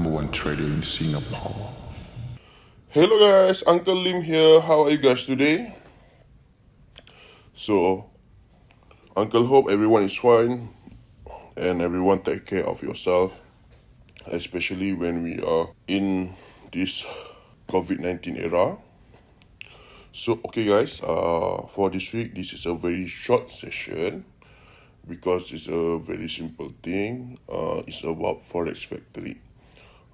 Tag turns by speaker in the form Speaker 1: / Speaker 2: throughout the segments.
Speaker 1: #1 trader in Singapore.
Speaker 2: Hello guys, Uncle Lim here. How are you guys today? So, Uncle hope everyone is fine and everyone take care of yourself, especially when we are in this COVID-19 era. So, okay guys, for this week, this is a very short session because it's a very simple thing. It's about Forex Factory.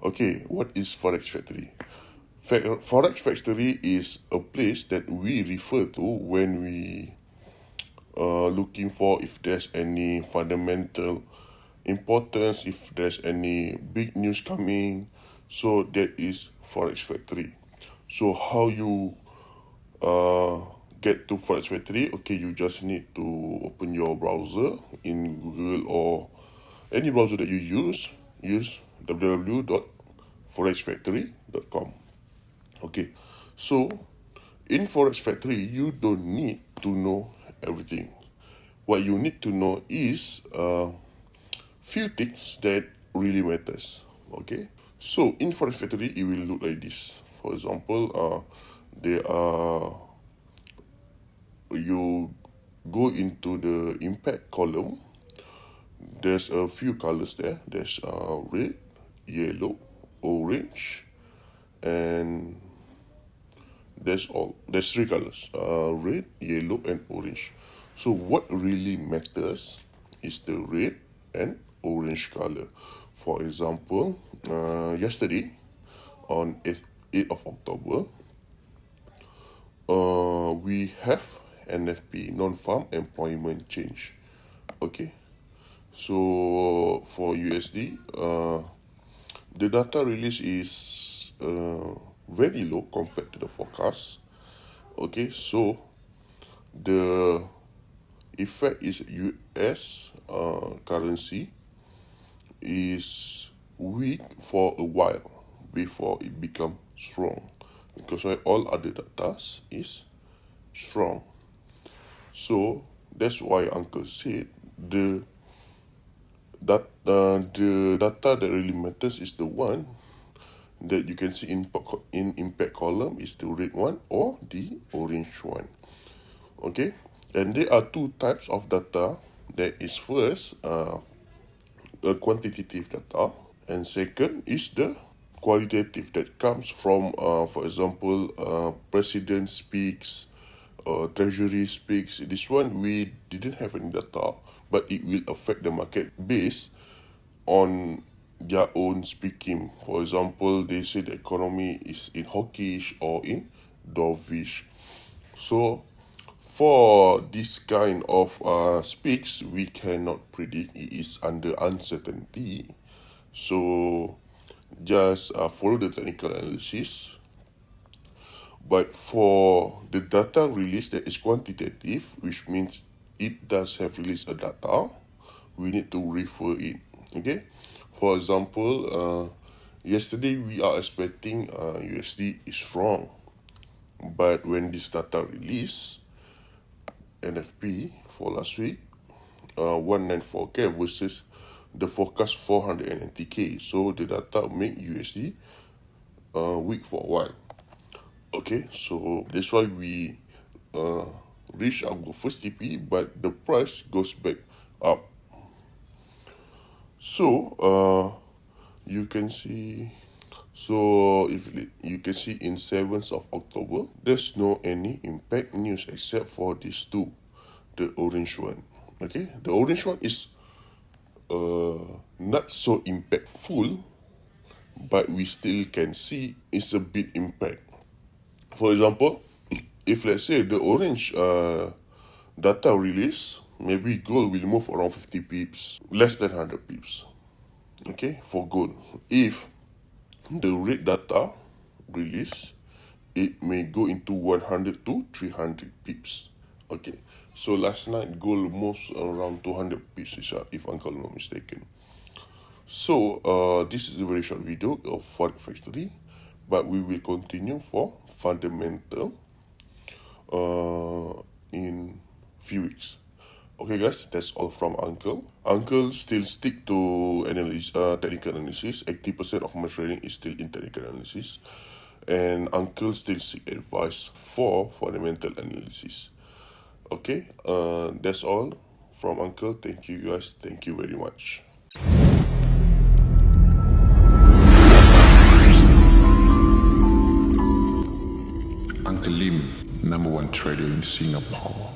Speaker 2: Okay, what is Forex Factory? Forex Factory is a place that we refer to when we looking for if there's any fundamental importance, if there's any big news coming. So that is Forex Factory. So how you get to Forex Factory? Okay, you just need to open your browser in Google or any browser that you use www.forexfactory.com. Okay, so in Forex Factory, you don't need to know everything. What you need to know is few things that really matters. Okay, so in Forex Factory, it will look like this. For example, you go into the impact column. There's a few colors there. There's red, yellow, orange, and there's three colors, red, yellow, and orange. So what really matters is the red and orange color. For example, yesterday on 8th of October, we have NFP, non-farm employment change. Okay, so for USD, the data release is very low compared to the forecast. Okay, so the effect is US currency is weak for a while before it become strong, because all other data is strong. So that's why Uncle said the data that really matters is the one that you can see in impact column is the red one or the orange one. Okay, and there are two types of data. That is first a quantitative data, and second is the qualitative that comes from for example president speaks, treasury speaks. This one we didn't have any data, but it will affect the market based on their own speaking. For example, they say the economy is in hawkish or in dovish. So for this kind of speaks, we cannot predict. It is under uncertainty. So just follow the technical analysis. But for the data release that is quantitative, which means it does have released a data, we need to refer it. Okay, for example, yesterday we are expecting USD is strong, but when this data release, NFP for last week, 194K versus the forecast 490K, so the data make USD weak for a while. Okay, so that's why we reach our first TP, but the price goes back up. So you can see, so if you can see in 7th of October, there's no any impact news except for these two, the orange one. Okay, the orange one is not so impactful, but we still can see it's a big impact. For example, if let's say the orange data release, maybe gold will move around 50 pips, less than 100 pips. Okay, for gold. If the red data release, it may go into 100 to 300 pips. Okay, so last night gold moves around 200 pips, if Uncle not mistaken. So this is a very short video of Forex Factory, but we will continue for fundamental in few weeks. Okay guys, that's all from Uncle. Uncle still stick to technical analysis. 80% of my trading is still in technical analysis. And Uncle still seek advice for fundamental analysis. Okay, that's all from Uncle. Thank you guys. Thank you very much.
Speaker 1: Uncle Lim, #1 trader in Singapore.